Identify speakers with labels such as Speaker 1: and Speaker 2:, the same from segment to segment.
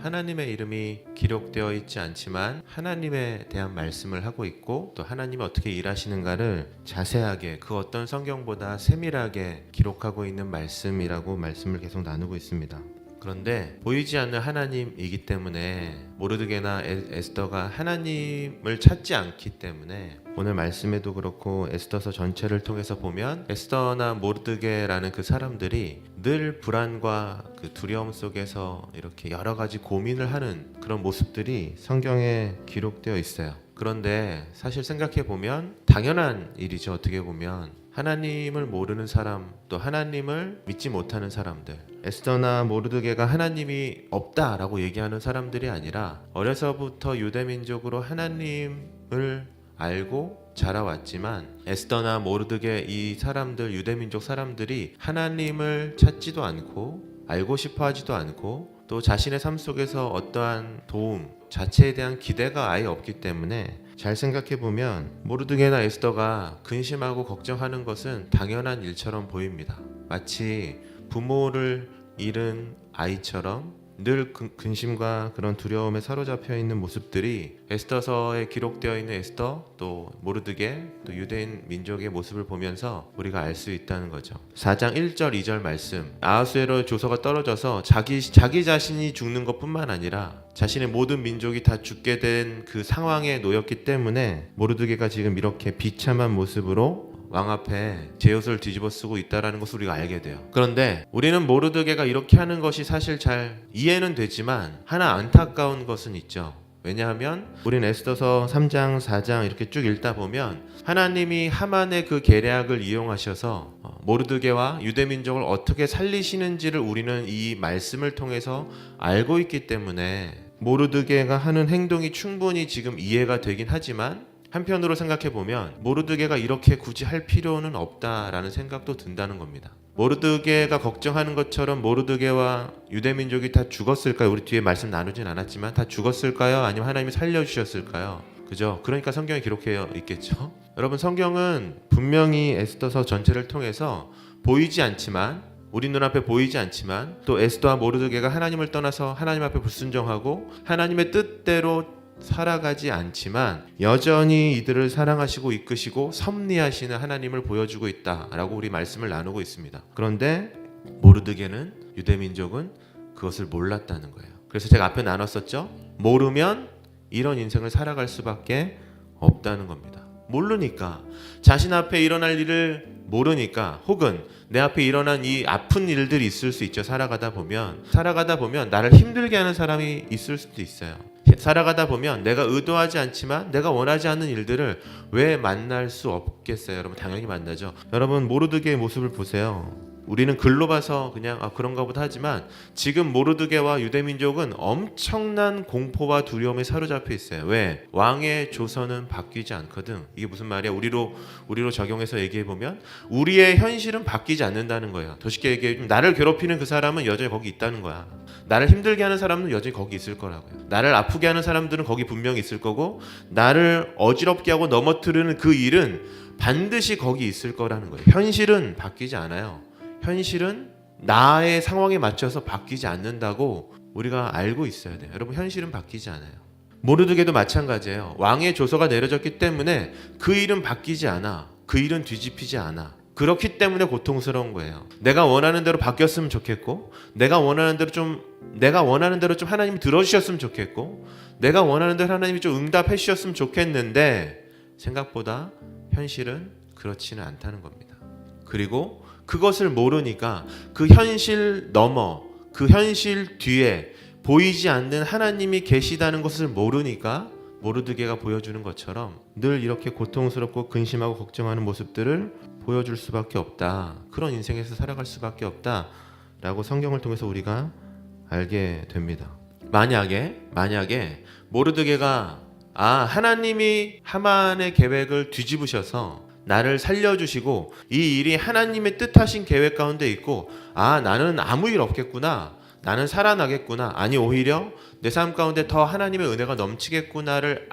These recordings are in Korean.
Speaker 1: 하나님의 이름이 기록되어 있지 않지만 하나님에 대한 말씀을 하고 있고 또 하나님이 어떻게 일하시는가를 자세하게 그 어떤 성경보다 세밀하게 기록하고 있는 말씀이라고 말씀을 계속 나누고 있습니다. 그런데 보이지 않는 하나님이기 때문에 모르드게나 에스더가 하나님을 찾지 않기 때문에 오늘 말씀에도 그렇고 에스더서 전체를 통해서 보면 에스더나 모르드게라는 그 사람들이 늘 불안과 그 두려움 속에서 이렇게 여러 가지 고민을 하는 그런 모습들이 성경에 기록되어 있어요. 그런데 사실 생각해 보면 당연한 일이죠. 어떻게 보면 하나님을 모르는 사람, 또 하나님을 믿지 못하는 사람들, 에스더나 모르드게가 하나님이 없다라고 얘기하는 사람들이 아니라 어려서부터 유대민족으로 하나님을 알고 자라왔지만 에스더나 모르드게 이 사람들, 유대민족 사람들이 하나님을 찾지도 않고 알고 싶어 하지도 않고 또 자신의 삶 속에서 어떠한 도움 자체에 대한 기대가 아예 없기 때문에 잘 생각해보면 모르드게나 에스더가 근심하고 걱정하는 것은 당연한 일처럼 보입니다. 마치 부모를 잃은 아이처럼 늘 근심과 그런 두려움에 사로잡혀 있는 모습들이 에스더서에 기록되어 있는 에스더 또 모르드게 또 유대인 민족의 모습을 보면서 우리가 알 수 있다는 거죠. 4장 1절 2절 말씀, 아하수에로 조서가 떨어져서 자기 자신이 죽는 것뿐만 아니라 자신의 모든 민족이 다 죽게 된 그 상황에 놓였기 때문에 모르드게가 지금 이렇게 비참한 모습으로 왕 앞에 제 옷을 뒤집어 쓰고 있다는 것을 우리가 알게 돼요. 그런데 우리는 모르드게가 이렇게 하는 것이 사실 잘 이해는 되지만 하나 안타까운 것은 있죠. 왜냐하면 우린 에스더서 3장 4장 이렇게 쭉 읽다 보면 하나님이 하만의 그 계략을 이용하셔서 모르드게와 유대민족을 어떻게 살리시는지를 우리는 이 말씀을 통해서 알고 있기 때문에 모르드게가 하는 행동이 충분히 지금 이해가 되긴 하지만 한편으로 생각해보면 모르드게가 이렇게 굳이 할 필요는 없다라는 생각도 든다는 겁니다. 모르드게가 걱정하는 것처럼 모르드게와 유대민족이 다 죽었을까요? 우리 뒤에 말씀 나누진 않았지만 다 죽었을까요? 아니면 하나님이 살려주셨을까요? 그죠? 그러니까 성경에 기록되어 있겠죠. 여러분, 성경은 분명히 에스더서 전체를 통해서 보이지 않지만 우리 눈앞에 보이지 않지만 또 에스더와 모르드게가 하나님을 떠나서 하나님 앞에 불순종하고 하나님의 뜻대로 살아가지 않지만 여전히 이들을 사랑하시고 이끄시고 섭리하시는 하나님을 보여주고 있다라고 우리 말씀을 나누고 있습니다. 그런데 모르드게는 유대민족은 그것을 몰랐다는 거예요. 그래서 제가 앞에 나눴었죠. 모르면 이런 인생을 살아갈 수밖에 없다는 겁니다. 모르니까, 자신 앞에 일어날 일을 모르니까, 혹은 내 앞에 일어난 이 아픈 일들이 있을 수 있죠. 살아가다 보면 나를 힘들게 하는 사람이 있을 수도 있어요. 살아가다 보면 내가 의도하지 않지만 내가 원하지 않는 일들을 왜 만날 수 없겠어요? 여러분, 당연히 만나죠. 여러분, 모르드게의 모습을 보세요. 우리는 글로 봐서 그냥 그런가 보다 하지만 지금 모르드게와 유대민족은 엄청난 공포와 두려움에 사로잡혀 있어요. 왜? 왕의 조서는 바뀌지 않거든. 이게 무슨 말이야? 우리로 적용해서 얘기해보면 우리의 현실은 바뀌지 않는다는 거예요. 더 쉽게 얘기해, 나를 괴롭히는 그 사람은 여전히 거기 있다는 거야. 나를 힘들게 하는 사람은 여전히 거기 있을 거라고요. 나를 아프게 하는 사람들은 거기 분명히 있을 거고, 나를 어지럽게 하고 넘어뜨리는 그 일은 반드시 거기 있을 거라는 거예요. 현실은 바뀌지 않아요. 현실은 나의 상황에 맞춰서 바뀌지 않는다고 우리가 알고 있어야 돼요. 여러분, 현실은 바뀌지 않아요. 모르드게도 마찬가지예요. 왕의 조서가 내려졌기 때문에 그 일은 바뀌지 않아. 그 일은 뒤집히지 않아. 그렇기 때문에 고통스러운 거예요. 내가 원하는 대로 바뀌었으면 좋겠고, 내가 원하는 대로 좀 하나님이 들어주셨으면 좋겠고, 내가 원하는 대로 하나님이 좀 응답해 주셨으면 좋겠는데 생각보다 현실은 그렇지는 않다는 겁니다. 그리고 그것을 모르니까 그 현실 너머, 그 현실 뒤에 보이지 않는 하나님이 계시다는 것을 모르니까 모르드게가 보여주는 것처럼 늘 이렇게 고통스럽고 근심하고 걱정하는 모습들을 보여줄 수밖에 없다. 그런 인생에서 살아갈 수밖에 없다라고 성경을 통해서 우리가 알게 됩니다. 만약에 모르드게가 하나님이 하만의 계획을 뒤집으셔서 나를 살려주시고 이 일이 하나님의 뜻하신 계획 가운데 있고, 나는 아무 일 없겠구나, 나는 살아나겠구나, 아니 오히려 내 삶 가운데 더 하나님의 은혜가 넘치겠구나를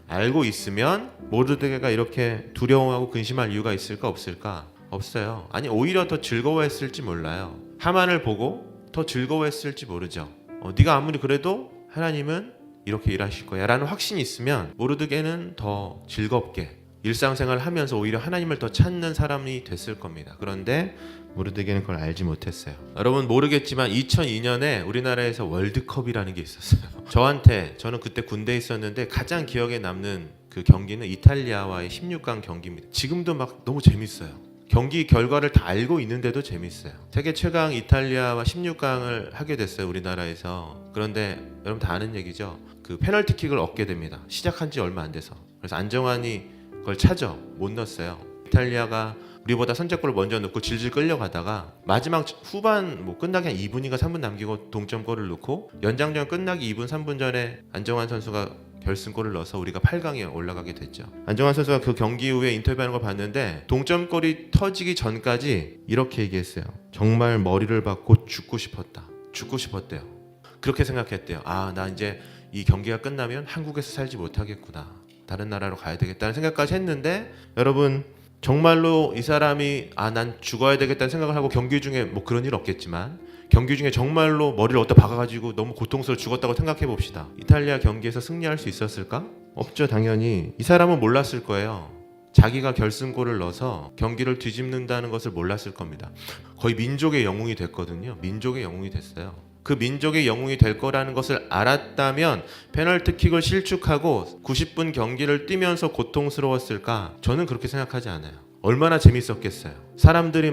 Speaker 1: 알고 있으면 모르드게가 이렇게 두려워하고 근심할 이유가 있을까 없을까? 없어요. 아니 오히려 더 즐거워했을지 몰라요. 하만을 보고 더 즐거워했을지 모르죠. 네가 아무리 그래도 하나님은 이렇게 일하실 거야 라는 확신이 있으면 모르드게는 더 즐겁게 일상생활을 하면서 오히려 하나님을 더 찾는 사람이 됐을 겁니다. 그런데 모르드게는 그걸 알지 못했어요. 여러분 모르겠지만 2002년에 우리나라에서 월드컵이라는 게 있었어요. 저는 그때 군대에 있었는데 가장 기억에 남는 그 경기는 이탈리아와의 16강 경기입니다. 지금도 막 너무 재밌어요. 경기 결과를 다 알고 있는데도 재밌어요. 세계 최강 이탈리아와 16강을 하게 됐어요, 우리나라에서. 그런데 여러분 다 아는 얘기죠. 그 페널티킥을 얻게 됩니다. 시작한 지 얼마 안 돼서. 그래서 안정환이 그걸 찾아 못 넣었어요. 이탈리아가 우리보다 선제골을 먼저 넣고 질질 끌려가다가 마지막 후반 끝나기 한 2분인가 3분 남기고 동점골을 넣고 연장전 끝나기 2분 3분 전에 안정환 선수가 결승골을 넣어서 우리가 8강에 올라가게 됐죠. 안정환 선수가 그 경기 후에 인터뷰하는 걸 봤는데 동점골이 터지기 전까지 이렇게 얘기했어요. 정말 머리를 박고 죽고 싶었다. 죽고 싶었대요. 그렇게 생각했대요. 나 이제 이 경기가 끝나면 한국에서 살지 못하겠구나. 다른 나라로 가야 되겠다는 생각까지 했는데 여러분 정말로 이 사람이 난 죽어야 되겠다는 생각을 하고 경기 중에 그런 일 없겠지만 경기 중에 정말로 머리를 어디다 박아가지고 너무 고통스러워 죽었다고 생각해 봅시다. 이탈리아 경기에서 승리할 수 있었을까? 없죠. 당연히. 이 사람은 몰랐을 거예요. 자기가 결승골을 넣어서 경기를 뒤집는다는 것을 몰랐을 겁니다. 거의 민족의 영웅이 됐거든요. 민족의 영웅이 됐어요. 그 민족의 영웅이 될 거라는 것을 알았다면 페널티킥을 실축하고 90분 경기를 뛰면서 고통스러웠을까? 저는 그렇게 생각하지 않아요. 얼마나 재밌었겠어요. 사람들이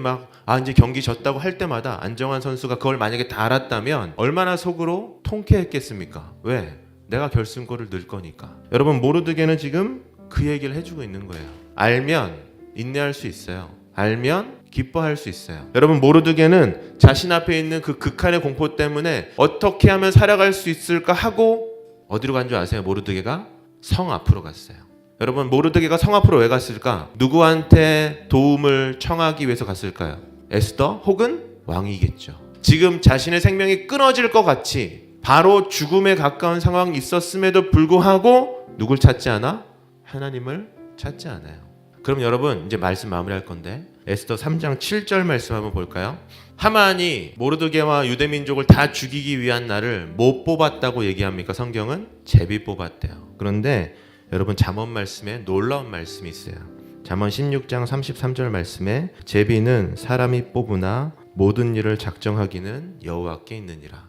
Speaker 1: 이제 경기 졌다고 할 때마다 안정환 선수가 그걸 만약에 다 알았다면 얼마나 속으로 통쾌했겠습니까? 왜? 내가 결승골을 넣을 거니까. 여러분 모르드게는 지금 그 얘기를 해주고 있는 거예요. 알면 인내할 수 있어요. 알면 기뻐할 수 있어요. 여러분 모르드게는 자신 앞에 있는 그 극한의 공포 때문에 어떻게 하면 살아갈 수 있을까 하고 어디로 간 줄 아세요? 모르드게가 성 앞으로 갔어요. 여러분 모르드게가 성 앞으로 왜 갔을까? 누구한테 도움을 청하기 위해서 갔을까요? 에스더 혹은 왕이겠죠. 지금 자신의 생명이 끊어질 것 같이 바로 죽음에 가까운 상황이 있었음에도 불구하고 누굴 찾지 않아? 하나님을 찾지 않아요. 그럼 여러분 이제 말씀 마무리할 건데 에스더 3장 7절 말씀 한번 볼까요? 하만이 모르드게와 유대민족을 다 죽이기 위한 날을 못 뽑았다고 얘기합니까? 성경은 제비 뽑았대요. 그런데 여러분 잠언 말씀에 놀라운 말씀이 있어요. 잠언 16장 33절 말씀에 제비는 사람이 뽑으나 모든 일을 작정하기는 여호와께 있느니라.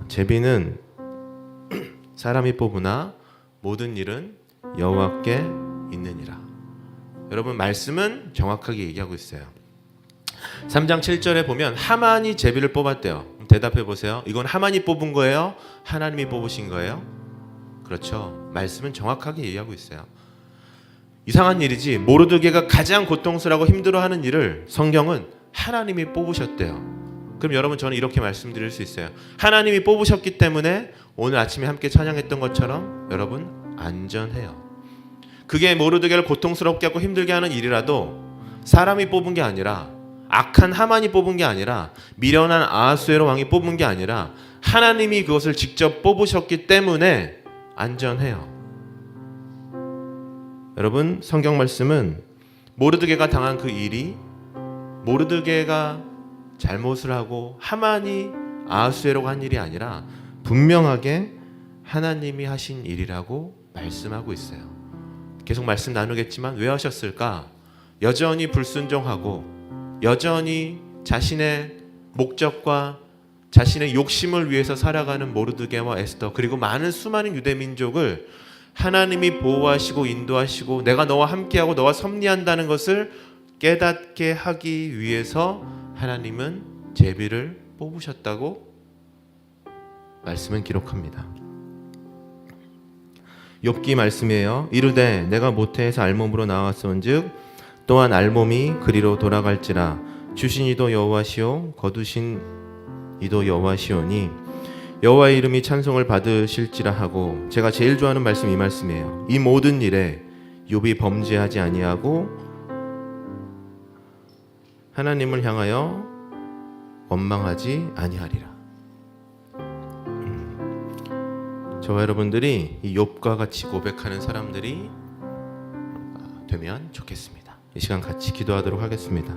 Speaker 1: 제비는 사람이 뽑으나 모든 일은 여호와께 있느니라. 여러분 말씀은 정확하게 얘기하고 있어요. 3장 7절에 보면 하만이 제비를 뽑았대요. 대답해 보세요. 이건 하만이 뽑은 거예요? 하나님이 뽑으신 거예요? 그렇죠. 말씀은 정확하게 얘기하고 있어요. 이상한 일이지 모르드게가 가장 고통스러워하고 힘들어하는 일을 성경은 하나님이 뽑으셨대요. 그럼 여러분 저는 이렇게 말씀드릴 수 있어요. 하나님이 뽑으셨기 때문에 오늘 아침에 함께 찬양했던 것처럼 여러분 안전해요. 그게 모르드게를 고통스럽게 하고 힘들게 하는 일이라도 사람이 뽑은 게 아니라 악한 하만이 뽑은 게 아니라 미련한 아하수에로 왕이 뽑은 게 아니라 하나님이 그것을 직접 뽑으셨기 때문에 안전해요. 여러분 성경 말씀은 모르드게가 당한 그 일이 모르드게가 잘못을 하고 하만이 아하수에로가 한 일이 아니라 분명하게 하나님이 하신 일이라고 말씀하고 있어요. 계속 말씀 나누겠지만 왜 하셨을까? 여전히 불순종하고 여전히 자신의 목적과 자신의 욕심을 위해서 살아가는 모르드게와 에스더 그리고 많은 수많은 유대민족을 하나님이 보호하시고 인도하시고 내가 너와 함께하고 너와 섭리한다는 것을 깨닫게 하기 위해서 하나님은 제비를 뽑으셨다고 말씀은 기록합니다. 욥기 말씀이에요. 이르되 내가 모태에서 알몸으로 나왔은즉 또한 알몸이 그리로 돌아갈지라 주신 이도 여호와시오 거두신 이도 여호와시오니 여호와의 이름이 찬송을 받으실지라 하고 제가 제일 좋아하는 말씀 이 말씀이에요. 이 모든 일에 욥이 범죄하지 아니하고 하나님을 향하여 원망하지 아니하리라. 저와 여러분들이 이 욥과 같이 고백하는 사람들이 되면 좋겠습니다. 이 시간 같이 기도하도록 하겠습니다.